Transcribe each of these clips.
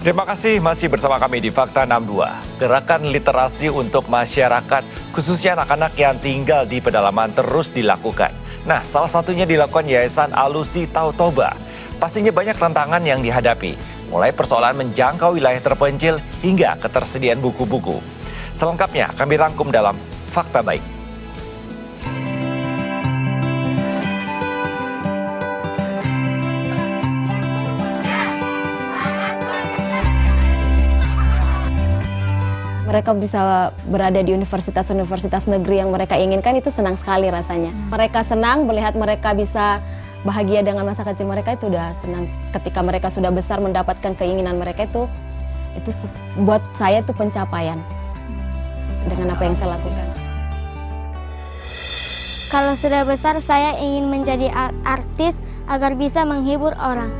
Terima kasih masih bersama kami di Fakta 62. Gerakan literasi untuk masyarakat, khususnya anak-anak yang tinggal di pedalaman terus dilakukan. Nah, salah satunya dilakukan Yayasan Alusi Tautoba. Pastinya banyak tantangan yang dihadapi, mulai persoalan menjangkau wilayah terpencil hingga ketersediaan buku-buku. Selengkapnya kami rangkum dalam Fakta Baik. Mereka bisa berada di universitas-universitas negeri yang mereka inginkan, itu senang sekali rasanya. Mereka senang melihat mereka bisa bahagia dengan masa kecil mereka, itu udah senang. Ketika mereka sudah besar mendapatkan keinginan mereka, itu buat saya itu pencapaian dengan apa yang saya lakukan. Kalau sudah besar saya ingin menjadi artis agar bisa menghibur orang.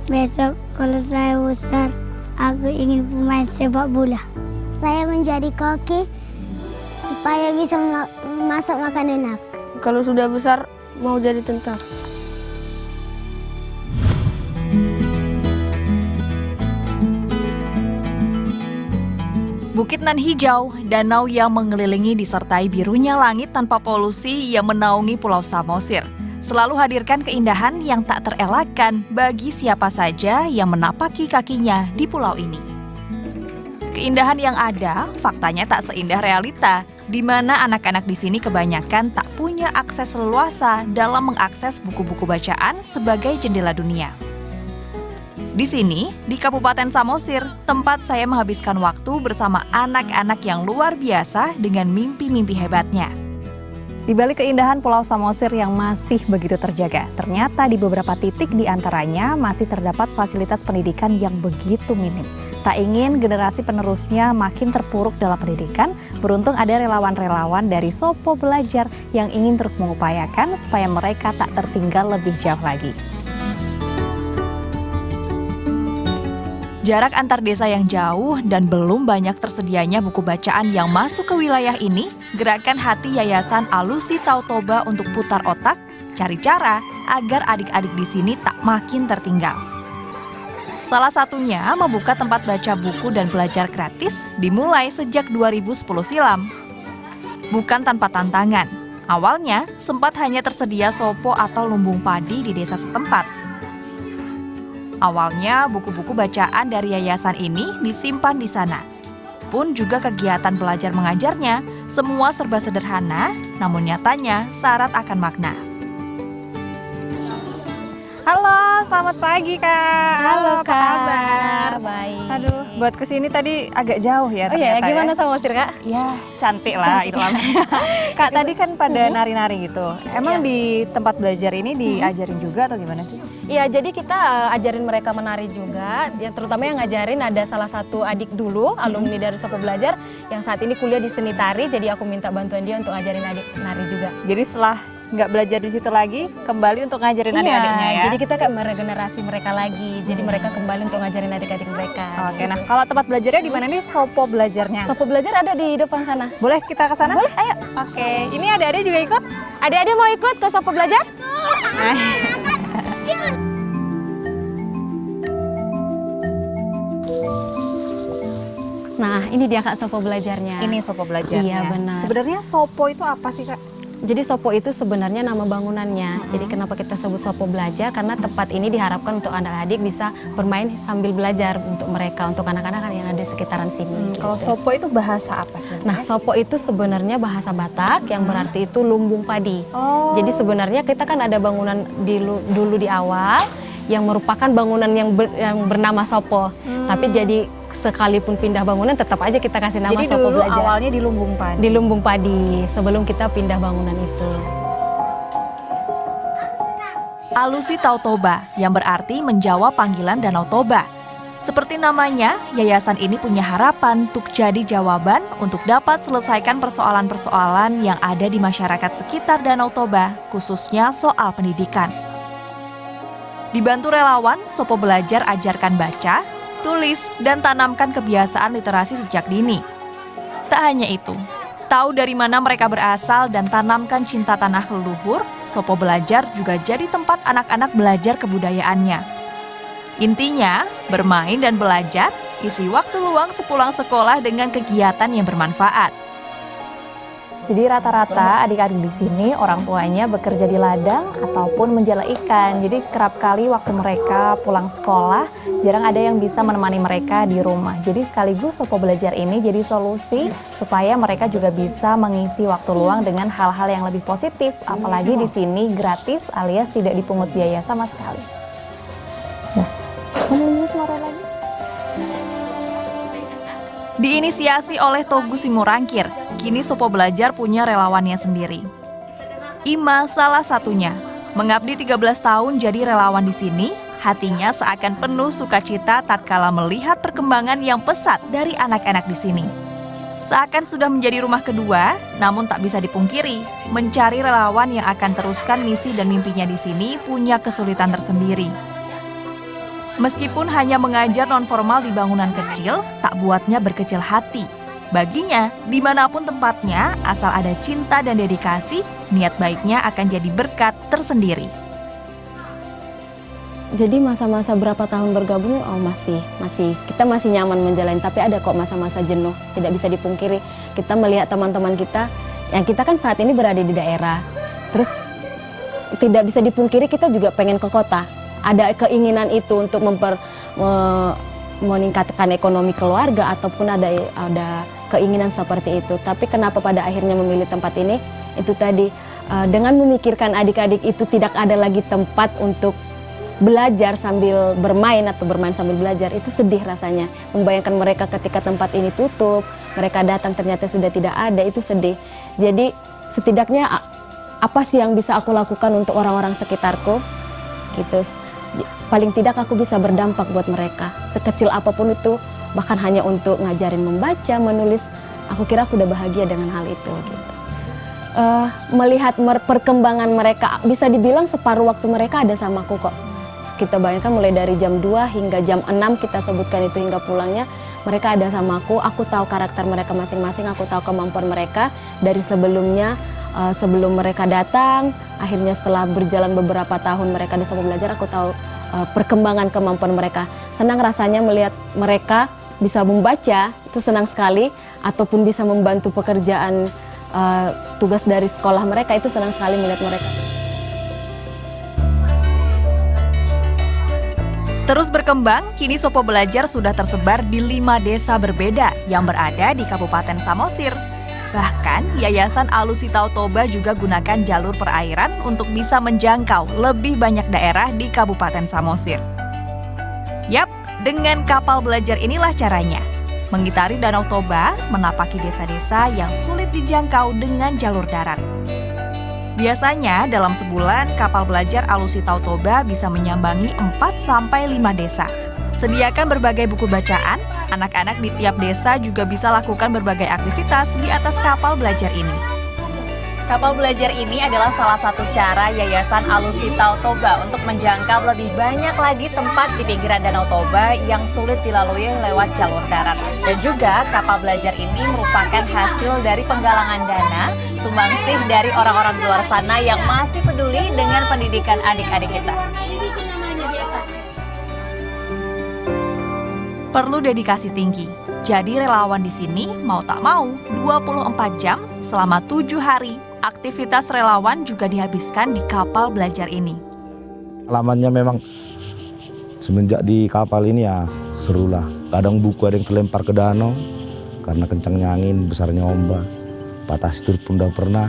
Besok kalau saya besar, aku ingin pemain sepak bola. Saya menjadi koki supaya bisa masak makan enak. Kalau sudah besar mau jadi tentara. Bukit nan hijau, danau yang mengelilingi disertai birunya langit tanpa polusi yang menaungi Pulau Samosir. Selalu hadirkan keindahan yang tak terelakkan bagi siapa saja yang menapaki kakinya di pulau ini. Keindahan yang ada, faktanya tak seindah realita, di mana anak-anak di sini kebanyakan tak punya akses leluasa dalam mengakses buku-buku bacaan sebagai jendela dunia. Di sini, di Kabupaten Samosir, tempat saya menghabiskan waktu bersama anak-anak yang luar biasa dengan mimpi-mimpi hebatnya. Di balik keindahan Pulau Samosir yang masih begitu terjaga, ternyata di beberapa titik di antaranya masih terdapat fasilitas pendidikan yang begitu minim. Tak ingin generasi penerusnya makin terpuruk dalam pendidikan, beruntung ada relawan-relawan dari Sopo Belajar yang ingin terus mengupayakan supaya mereka tak tertinggal lebih jauh lagi. Jarak antar desa yang jauh dan belum banyak tersedianya buku bacaan yang masuk ke wilayah ini, gerakan hati Yayasan Alusi Tautoba untuk putar otak, cari cara agar adik-adik di sini tak makin tertinggal. Salah satunya membuka tempat baca buku dan belajar gratis dimulai sejak 2010 silam. Bukan tanpa tantangan, awalnya sempat hanya tersedia sopo atau lumbung padi di desa setempat. Awalnya buku-buku bacaan dari yayasan ini disimpan di sana. Pun juga kegiatan belajar mengajarnya, semua serba sederhana, namun nyatanya syarat akan makna. Halo, selamat pagi Kak. Halo apa Kak. kabar? Baik. Aduh, buat kesini tadi agak jauh ya Oh iya, ternyata gimana ya. Samosir Kak? Ya, cantik lah itu Kak, tadi kan pada nari-nari gitu. Emang di tempat belajar ini diajarin juga atau gimana sih? Iya, jadi kita ajarin mereka menari juga. Ya, terutama yang ngajarin ada salah satu adik dulu, alumni dari Sopo Belajar, yang saat ini kuliah di seni tari. Jadi aku minta bantuan dia untuk ngajarin adik nari juga. Jadi setelah nggak belajar di situ lagi, kembali untuk ngajarin adik-adiknya ya? Jadi kita kayak meregenerasi mereka lagi. Jadi mereka kembali untuk ngajarin adik-adik mereka. Oke, nah kalau tempat belajarnya di mana nih Sopo Belajarnya? Sopo Belajar ada di depan sana. Boleh kita ke sana? Boleh, ayo. Oke, ini adik-adik juga ikut? Adik-adik mau ikut ke Sopo Belajar? Nah, ini dia Kak Sopo Belajarnya. Ini Sopo Belajarnya. Iya, benar. Sebenarnya Sopo itu apa sih Kak? Jadi Sopo itu sebenarnya nama bangunannya. Jadi kenapa kita sebut Sopo Belajar? Karena tempat ini diharapkan untuk anak-adik bisa bermain sambil belajar untuk mereka, untuk anak-anak yang ada di sekitaran sini. Gitu. Kalau Sopo itu bahasa apa sebenarnya? Nah, Sopo itu sebenarnya bahasa Batak yang berarti itu lumbung padi. Oh. Jadi sebenarnya kita kan ada bangunan dulu di awal yang merupakan bangunan yang bernama Sopo. Tapi jadi sekalipun pindah bangunan tetap aja kita kasih nama Jadi Sopo dulu Belajar. awalnya di Lumbung Padi. Di lumbung padi sebelum kita pindah bangunan itu. Alusi Tautoba yang berarti menjawab panggilan Danau Toba. Seperti namanya, yayasan ini punya harapan untuk jadi jawaban untuk dapat selesaikan persoalan-persoalan yang ada di masyarakat sekitar Danau Toba, khususnya soal pendidikan. Dibantu relawan, Sopo Belajar ajarkan baca, tulis, dan tanamkan kebiasaan literasi sejak dini. Tak hanya itu, tahu dari mana mereka berasal dan tanamkan cinta tanah leluhur, Sopo Belajar juga jadi tempat anak-anak belajar kebudayaannya. Intinya, bermain dan belajar, isi waktu luang sepulang sekolah dengan kegiatan yang bermanfaat. Jadi rata-rata adik-adik di sini orang tuanya bekerja di ladang ataupun menjala ikan. Jadi kerap kali waktu mereka pulang sekolah, jarang ada yang bisa menemani mereka di rumah. Jadi sekaligus Sopo Belajar ini jadi solusi supaya mereka juga bisa mengisi waktu luang dengan hal-hal yang lebih positif. Apalagi di sini gratis alias tidak dipungut biaya sama sekali. Nah, Diinisiasi oleh Togu Simurangkir, kini Sopo Belajar punya relawannya sendiri. Ima salah satunya. Mengabdi 13 tahun jadi relawan di sini, hatinya seakan penuh sukacita tatkala melihat perkembangan yang pesat dari anak-anak di sini. Seakan sudah menjadi rumah kedua, namun tak bisa dipungkiri, mencari relawan yang akan teruskan misi dan mimpinya di sini punya kesulitan tersendiri. Meskipun hanya mengajar non-formal di bangunan kecil, tak buatnya berkecil hati. Baginya, dimanapun tempatnya, asal ada cinta dan dedikasi, niat baiknya akan jadi berkat tersendiri. Jadi masa-masa berapa tahun bergabung, kita masih nyaman menjalani, tapi ada kok masa-masa jenuh, tidak bisa dipungkiri. Kita melihat teman-teman kita, yang kita kan saat ini berada di daerah, terus tidak bisa dipungkiri kita juga pengen ke kota. Ada keinginan itu untuk meningkatkan ekonomi keluarga ataupun ada keinginan seperti itu. Tapi kenapa pada akhirnya memilih tempat ini? Itu tadi dengan memikirkan adik-adik itu tidak ada lagi tempat untuk belajar sambil bermain atau bermain sambil belajar, itu sedih rasanya. Membayangkan mereka ketika tempat ini tutup, mereka datang ternyata sudah tidak ada, itu sedih. Jadi setidaknya apa sih yang bisa aku lakukan untuk orang-orang sekitarku? Gitu. Paling tidak aku bisa berdampak buat mereka. Sekecil apapun itu, bahkan hanya untuk ngajarin membaca, menulis, aku kira aku udah bahagia dengan hal itu. Gitu. Melihat perkembangan mereka, bisa dibilang separuh waktu mereka ada sama aku kok. Kita bayangkan mulai dari jam 2 hingga jam 6 kita sebutkan itu hingga pulangnya, mereka ada sama aku tahu karakter mereka masing-masing, aku tahu kemampuan mereka dari sebelumnya. Sebelum mereka datang, akhirnya setelah berjalan beberapa tahun mereka di Sopo Belajar, aku tahu perkembangan kemampuan mereka. Senang rasanya melihat mereka bisa membaca, itu senang sekali, ataupun bisa membantu pekerjaan tugas dari sekolah mereka, itu senang sekali melihat mereka. Terus berkembang, kini Sopo Belajar sudah tersebar di 5 desa berbeda yang berada di Kabupaten Samosir. Bahkan, Yayasan Alusi Tau Toba juga gunakan jalur perairan untuk bisa menjangkau lebih banyak daerah di Kabupaten Samosir. Yap, dengan kapal belajar inilah caranya. Mengitari Danau Toba, menapaki desa-desa yang sulit dijangkau dengan jalur darat. Biasanya, dalam sebulan, kapal belajar Alusi Tau Toba bisa menyambangi 4-5 desa. Sediakan berbagai buku bacaan, anak-anak di tiap desa juga bisa lakukan berbagai aktivitas di atas kapal belajar ini. Kapal belajar ini adalah salah satu cara Yayasan Alusi Tau Toba untuk menjangkau lebih banyak lagi tempat di pinggiran Danau Toba yang sulit dilalui lewat jalur darat. Dan juga kapal belajar ini merupakan hasil dari penggalangan dana, sumbangsih dari orang-orang di luar sana yang masih peduli dengan pendidikan adik-adik kita. Perlu dedikasi tinggi. Jadi relawan di sini mau tak mau 24 jam selama 7 hari. Aktivitas relawan juga dihabiskan di kapal belajar ini. Pengalamannya memang semenjak di kapal ini ya seru lah. Kadang buku ada yang terlempar ke danau karena kencangnya angin, besarnya ombak. Patah setir pun udah pernah.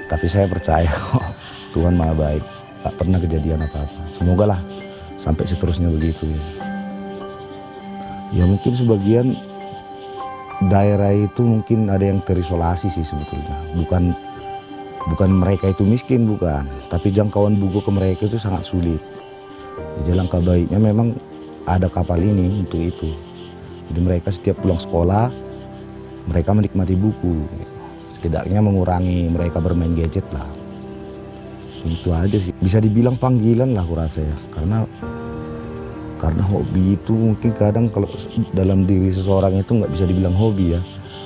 Tapi saya percaya kok Tuhan Maha Baik. Tak pernah kejadian apa-apa. Semoga lah sampai seterusnya begitu ya. Ya mungkin sebagian daerah itu mungkin ada yang terisolasi sih sebetulnya. Bukan mereka itu miskin, bukan. Tapi jangkauan buku ke mereka itu sangat sulit. Jadi langkah baiknya memang ada kapal ini untuk itu. Jadi mereka setiap pulang sekolah, mereka menikmati buku. Setidaknya mengurangi mereka bermain gadget lah. Itu aja sih. Bisa dibilang panggilan lah aku rasa ya. Karena hobi itu mungkin kadang kalau dalam diri seseorang itu nggak bisa dibilang hobi ya.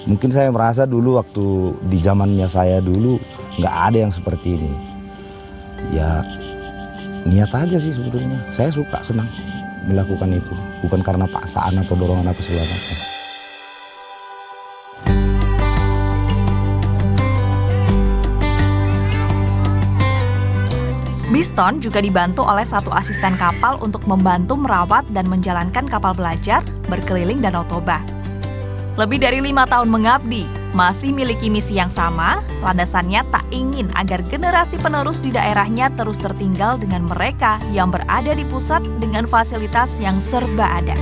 Mungkin saya merasa dulu waktu di zamannya saya dulu nggak ada yang seperti ini. Ya niat aja sih sebetulnya. Saya suka, senang melakukan itu, bukan karena paksaan atau dorongan apa segala macam. Biston juga dibantu oleh satu asisten kapal untuk membantu merawat dan menjalankan kapal belajar berkeliling Danau Toba. Lebih dari 5 tahun mengabdi, masih miliki misi yang sama, landasannya tak ingin agar generasi penerus di daerahnya terus tertinggal dengan mereka yang berada di pusat dengan fasilitas yang serba ada.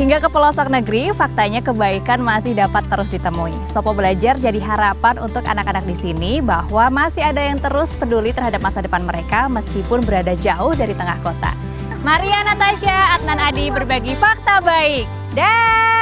Hingga ke pelosok negeri, faktanya kebaikan masih dapat terus ditemui. Sopo Belajar jadi harapan untuk anak-anak di sini bahwa masih ada yang terus peduli terhadap masa depan mereka meskipun berada jauh dari tengah kota. Maria Natasha, Adnan Adi berbagi fakta baik. Dah.